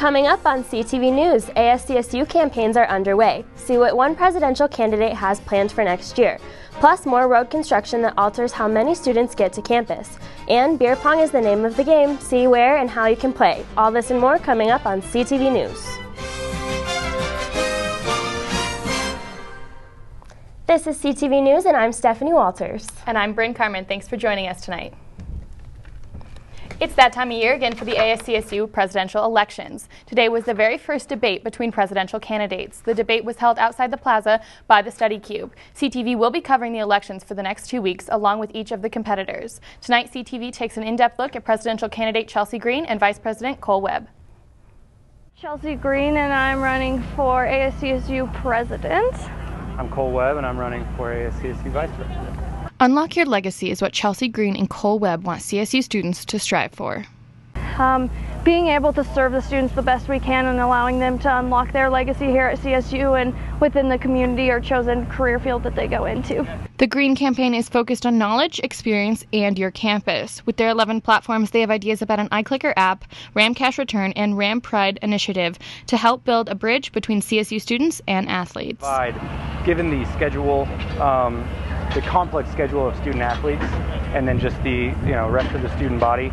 Coming up on CTV News, ASCSU campaigns are underway. See what one presidential candidate has planned for next year. Plus, more road construction that alters how many students get to campus. And beer pong is the name of the game. See where and how you can play. All this and more coming up on CTV News. This is CTV News, and I'm Stephanie Walters. And I'm Bryn Carmen. Thanks for joining us tonight. It's that time of year again for the ASCSU presidential elections. Today was the very first debate between presidential candidates. The debate was held outside the plaza by the Study Cube. CTV will be covering the elections for the next 2 weeks along with each of the competitors. Tonight, CTV takes an in-depth look at presidential candidate Chelsea Green and Vice President Kohl Webb. Chelsea Green, and I'm running for ASCSU president. I'm Kohl Webb, and I'm running for ASCSU vice president. Unlock Your Legacy is what Chelsea Green and Kohl Webb want CSU students to strive for. Being able to serve the students the best we can and allowing them to unlock their legacy here at CSU and within the community or chosen career field that they go into. The Green campaign is focused on knowledge, experience, and your campus. With their 11 platforms, they have ideas about an iClicker app, RAM Cash Return, and RAM Pride initiative to help build a bridge between CSU students and athletes. Given the schedule, the complex schedule of student athletes, and then just the rest of the student body.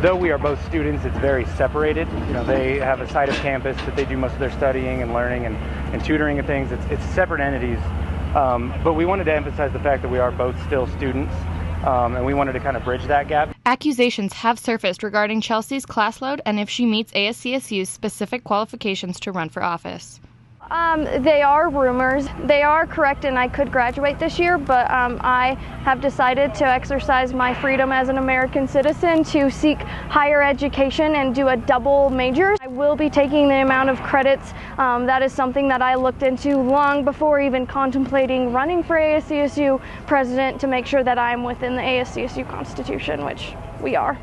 Though we are both students, it's very separated. They have a side of campus that they do most of their studying and learning and tutoring and things. It's separate entities, but we wanted to emphasize the fact that we are both still students, and we wanted to kind of bridge that gap. Accusations have surfaced regarding Chelsea's class load and if she meets ASCSU's specific qualifications to run for office. They are rumors. They are correct, and I could graduate this year, but I have decided to exercise my freedom as an American citizen to seek higher education and do a double major. I will be taking the amount of credits. That is something that I looked into long before even contemplating running for ASCSU president to make sure that I'm within the ASCSU Constitution, which we are.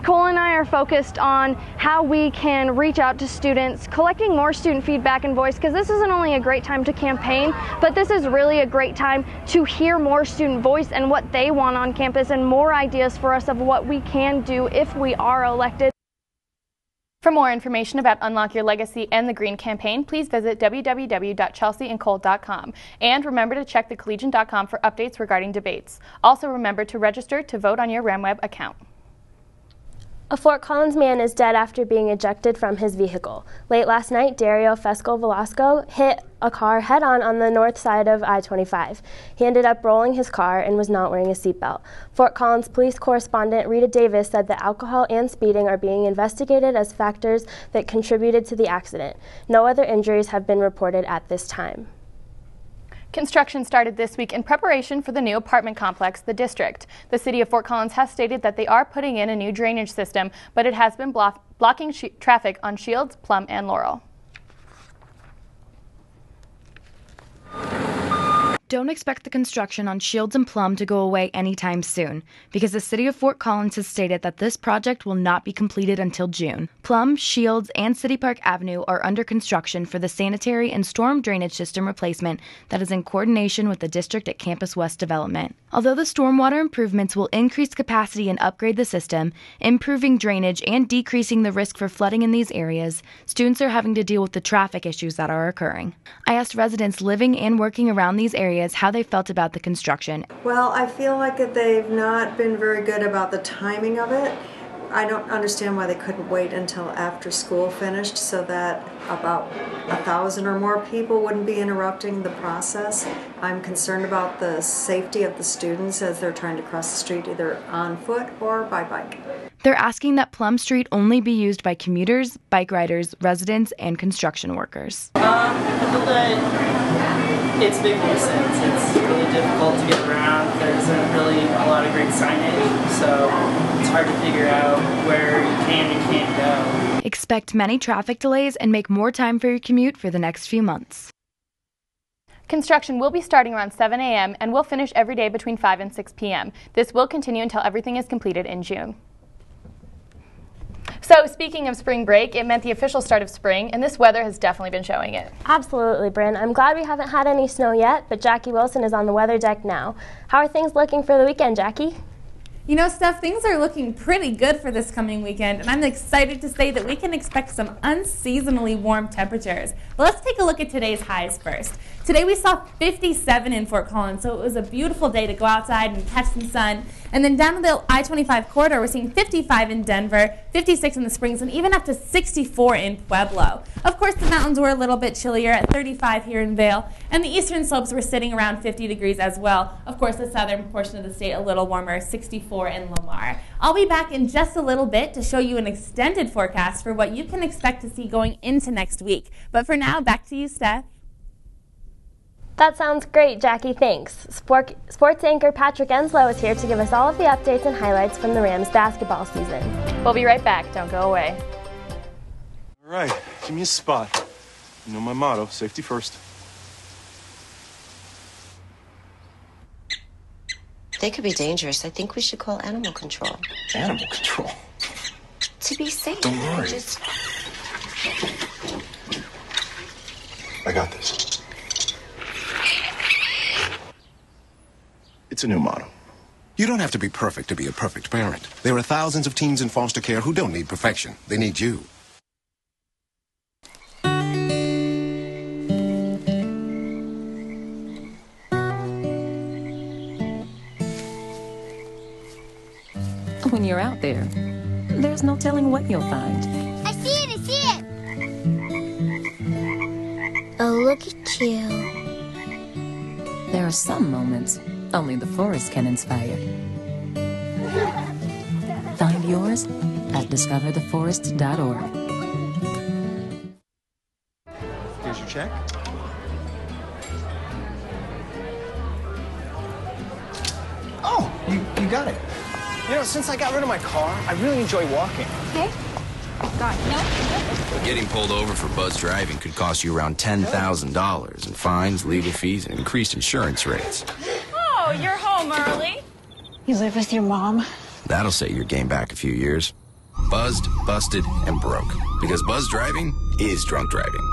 Kohl and I are focused on how we can reach out to students, collecting more student feedback and voice, because this isn't only a great time to campaign, but this is really a great time to hear more student voice and what they want on campus and more ideas for us of what we can do if we are elected. For more information about Unlock Your Legacy and the Green campaign, please visit www.chelseaandkohl.com. And remember to check thecollegian.com for updates regarding debates. Also remember to register to vote on your RamWeb account. A Fort Collins man is dead after being ejected from his vehicle. Late last night, Dario Fesco Velasco hit a car head-on the north side of I-25. He ended up rolling his car and was not wearing a seatbelt. Fort Collins police correspondent Rita Davis said that alcohol and speeding are being investigated as factors that contributed to the accident. No other injuries have been reported at this time. Construction started this week in preparation for the new apartment complex, The District. The city of Fort Collins has stated that they are putting in a new drainage system, but it has been blocking traffic on Shields, Plum, and Laurel. Don't expect the construction on Shields and Plum to go away anytime soon, because the city of Fort Collins has stated that this project will not be completed until June. Plum, Shields, and City Park Avenue are under construction for the sanitary and storm drainage system replacement that is in coordination with the district at Campus West Development. Although the stormwater improvements will increase capacity and upgrade the system, improving drainage and decreasing the risk for flooding in these areas, students are having to deal with the traffic issues that are occurring. I asked residents living and working around these areas how they felt about the construction. Well, I feel like they've not been very good about the timing of it. I don't understand why they couldn't wait until after school finished so that about 1,000 or more people wouldn't be interrupting the process. I'm concerned about the safety of the students as they're trying to cross the street either on foot or by bike. They're asking that Plum Street only be used by commuters, bike riders, residents, and construction workers. I feel that it's a big nuisance. It's really difficult to get around. There isn't really a lot of great signage, so it's hard to figure out where you can and can't go. Expect many traffic delays and make more time for your commute for the next few months. Construction will be starting around 7 a.m. and will finish every day between 5 and 6 p.m. This will continue until everything is completed in June. So speaking of spring break, it meant the official start of spring, and this weather has definitely been showing it. Absolutely, Bryn. I'm glad we haven't had any snow yet, but Jackie Wilson is on the weather deck now. How are things looking for the weekend, Jackie? You know, Steph, things are looking pretty good for this coming weekend, and I'm excited to say that we can expect some unseasonably warm temperatures. But let's take a look at today's highs first. Today we saw 57 in Fort Collins, so it was a beautiful day to go outside and catch some sun. And then down the I-25 corridor, we're seeing 55 in Denver, 56 in the Springs, and even up to 64 in Pueblo. Of course, the mountains were a little bit chillier at 35 here in Vail, and the eastern slopes were sitting around 50 degrees as well. Of course, the southern portion of the state a little warmer, 64 in Lamar. I'll be back in just a little bit to show you an extended forecast for what you can expect to see going into next week. But for now, back to you, Steph. That sounds great, Jackie. Thanks. Sports anchor Patrick Enslow is here to give us all of the updates and highlights from the Rams basketball season. We'll be right back. Don't go away. All right, give me a spot. You know my motto, safety first. They could be dangerous. I think we should call animal control. Animal control? To be safe. Don't worry. I got this. It's a new motto. You don't have to be perfect to be a perfect parent. There are thousands of teens in foster care who don't need perfection. They need you. When you're out there, there's no telling what you'll find. I see it! I see it! Oh, look at you. There are some moments only the forest can inspire. Find yours at discovertheforest.org. Here's your check. Oh, you got it. You know, since I got rid of my car, I really enjoy walking. Okay. God, no. Getting pulled over for buzz driving could cost you around $10,000 in fines, legal fees, and increased insurance rates. Oh, you're home early. You live with your mom? That'll set your game back a few years. Buzzed, busted, and broke. Because buzz driving is drunk driving.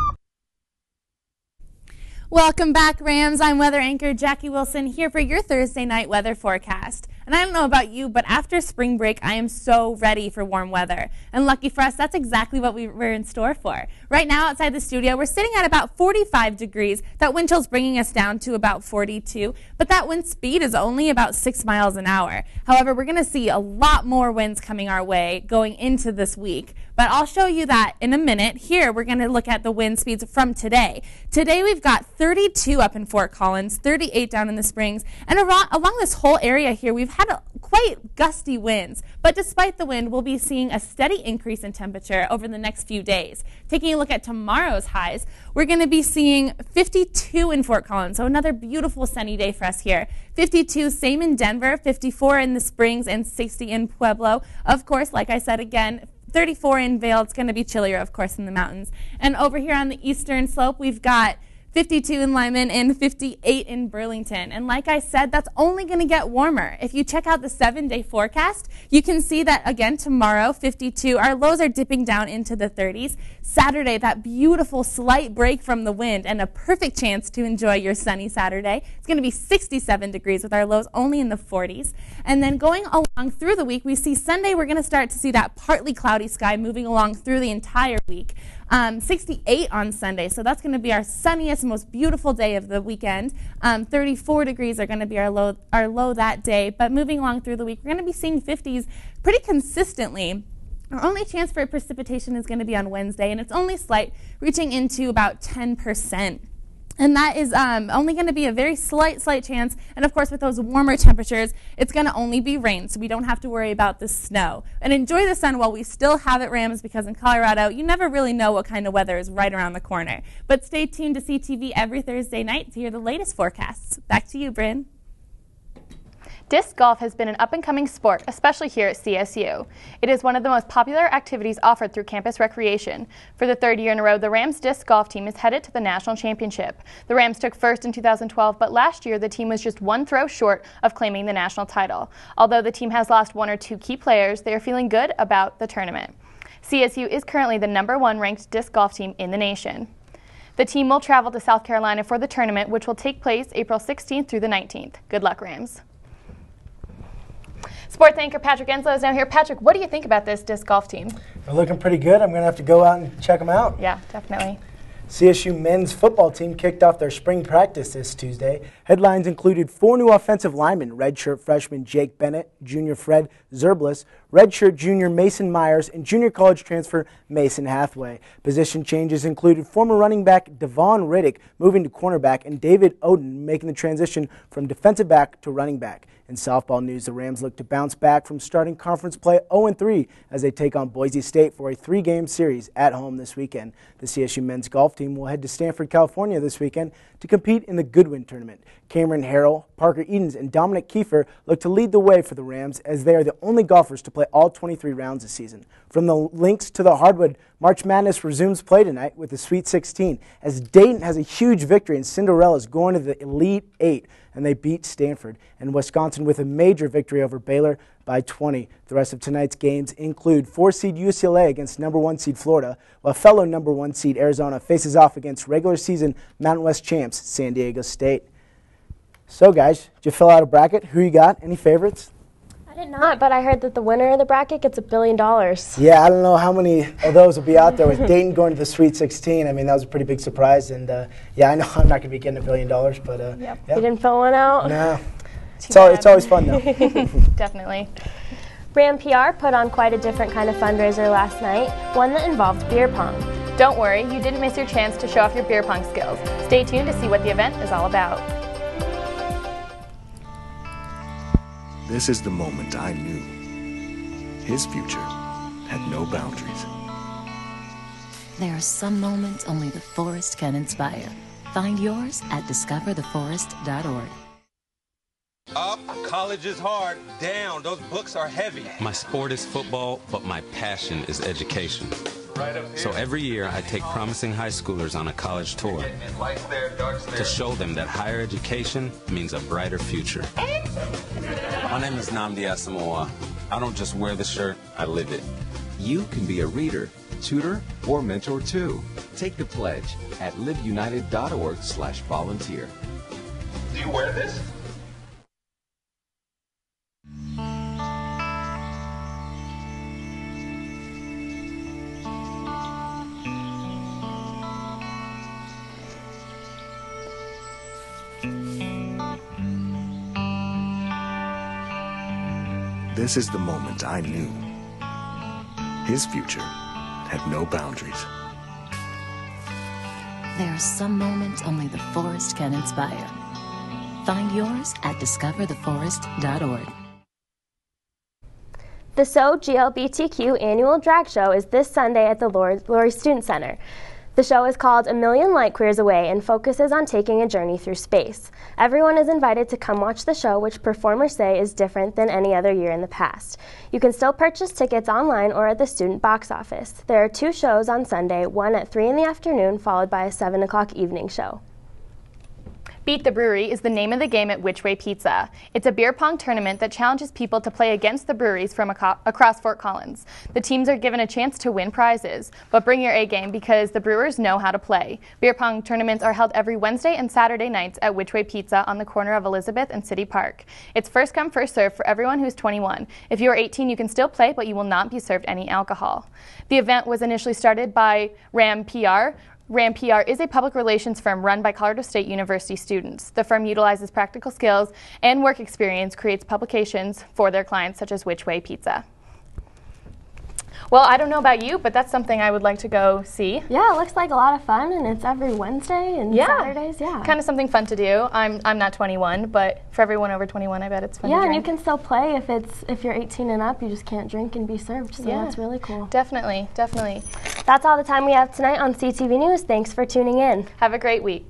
Welcome back, Rams. I'm weather anchor Jackie Wilson here for your Thursday night weather forecast. And I don't know about you, but after spring break, I am so ready for warm weather. And lucky for us, that's exactly what we're in store for. Right now, outside the studio, we're sitting at about 45 degrees. That wind chill's bringing us down to about 42, but that wind speed is only about 6 miles an hour. However, we're going to see a lot more winds coming our way going into this week. But I'll show you that in a minute. Here, we're going to look at the wind speeds from today. Today, we've got 32 up in Fort Collins, 38 down in the Springs, and along this whole area here, we've had quite gusty winds. But despite the wind, we'll be seeing a steady increase in temperature over the next few days. Taking a look at tomorrow's highs, we're going to be seeing 52 in Fort Collins, so another beautiful sunny day for us here. 52, same in Denver, 54 in the Springs, and 60 in Pueblo. Of course, like I said again, 34 in Vail. It's going to be chillier, of course, in the mountains. And over here on the eastern slope, we've got 52 in Lyman and 58 in Burlington. And like I said, that's only going to get warmer. If you check out the 7-day forecast, you can see that, again, tomorrow, 52. Our lows are dipping down into the 30s. Saturday, that beautiful slight break from the wind and a perfect chance to enjoy your sunny Saturday. It's going to be 67 degrees with our lows only in the 40s. And then going along through the week, we see Sunday, we're going to start to see that partly cloudy sky moving along through the entire week. 68 on Sunday, so that's going to be our sunniest, most beautiful day of the weekend. 34 degrees are going to be our low that day, but moving along through the week, we're going to be seeing 50s pretty consistently. Our only chance for precipitation is going to be on Wednesday, and it's only slight, reaching into about 10%. And that is only going to be a very slight chance. And of course, with those warmer temperatures, it's going to only be rain, so we don't have to worry about the snow. And enjoy the sun while we still have it, Rams, because in Colorado, you never really know what kind of weather is right around the corner. But stay tuned to CTV every Thursday night to hear the latest forecasts. Back to you, Bryn. Disc golf has been an up-and-coming sport, especially here at CSU. It is one of the most popular activities offered through campus recreation. For the third year in a row, the Rams disc golf team is headed to the national championship. The Rams took first in 2012, but last year the team was just one throw short of claiming the national title. Although the team has lost one or two key players, they are feeling good about the tournament. CSU is currently the #1 ranked disc golf team in the nation. The team will travel to South Carolina for the tournament, which will take place April 16th through the 19th. Good luck, Rams. Sports anchor Patrick Enslow is now here. Patrick, what do you think about this disc golf team? They're looking pretty good. I'm going to have to go out and check them out. Yeah, definitely. CSU men's football team kicked off their spring practice this Tuesday. Headlines included 4 new offensive linemen, redshirt freshman Jake Bennett, junior Fred Zerblis, redshirt junior Mason Myers, and junior college transfer Mason Hathaway. Position changes included former running back Devon Riddick moving to cornerback and David Oden making the transition from defensive back to running back. In softball news, the Rams look to bounce back from starting conference play 0-3 as they take on Boise State for a 3-game series at home this weekend. The CSU men's golf team will head to Stanford, California this weekend to compete in the Goodwin Tournament. Cameron Harrell, Parker Edens, and Dominic Kiefer look to lead the way for the Rams as they are the only golfers to play all 23 rounds this season. From the links to the hardwood, March Madness resumes play tonight with the Sweet 16 as Dayton has a huge victory and Cinderella's going to the Elite 8 and they beat Stanford, and Wisconsin with a major victory over Baylor by 20. The rest of tonight's games include 4-seed UCLA against number 1 seed Florida, while fellow number 1 seed Arizona faces off against regular season Mountain West champs San Diego State. So guys, did you fill out a bracket? Who you got? Any favorites? I did not, but I heard that the winner of the bracket gets $1 billion. Yeah, I don't know how many of those will be out there with Dayton going to the Sweet 16. I mean, that was a pretty big surprise, and yeah, I know I'm not going to be getting $1 billion, but yep. Yeah. You didn't fill one out? No. It's always fun, though. Definitely. Ram PR put on quite a different kind of fundraiser last night, one that involved beer pong. Don't worry, you didn't miss your chance to show off your beer pong skills. Stay tuned to see what the event is all about. This is the moment I knew. His future had no boundaries. There are some moments only the forest can inspire. Find yours at discovertheforest.org. Up, college is hard. Down, those books are heavy. My sport is football, but my passion is education. So every year I take promising high schoolers on a college tour to show them that higher education means a brighter future. My name is Nnamdi Asamoah. I don't just wear the shirt, I live it. You can be a reader, tutor, or mentor too. Take the pledge at liveunited.org/volunteer. Do you wear this? This is the moment I knew. His future had no boundaries. There are some moments only the forest can inspire. Find yours at discovertheforest.org. The SO GLBTQ annual drag show is this Sunday at the Laurie Student Center. The show is called A Million Light Queers Away and focuses on taking a journey through space. Everyone is invited to come watch the show, which performers say is different than any other year in the past. You can still purchase tickets online or at the student box office. There are 2 shows on Sunday, one at 3 in the afternoon followed by a 7 o'clock evening show. Beat the Brewery is the name of the game at Which Way Pizza. It's a beer pong tournament that challenges people to play against the breweries from across Fort Collins. The teams are given a chance to win prizes, but bring your A game because the brewers know how to play. Beer pong tournaments are held every Wednesday and Saturday nights at Which Way Pizza on the corner of Elizabeth and City Park. It's first come, first served for everyone who's 21. If you are 18, you can still play, but you will not be served any alcohol. The event was initially started by Ram PR. Ram PR is a public relations firm run by Colorado State University students. The firm utilizes practical skills and work experience, creates publications for their clients, such as Which Way Pizza. Well, I don't know about you, but that's something I would like to go see. Yeah, it looks like a lot of fun, and it's every Wednesday and Saturdays. Yeah, kind of something fun to do. I'm not 21, but for everyone over 21, I bet it's fun to drink. Yeah, and you can still play if you're 18 and up. You just can't drink and be served, so that's really cool. Definitely, definitely. That's all the time we have tonight on CTV News. Thanks for tuning in. Have a great week.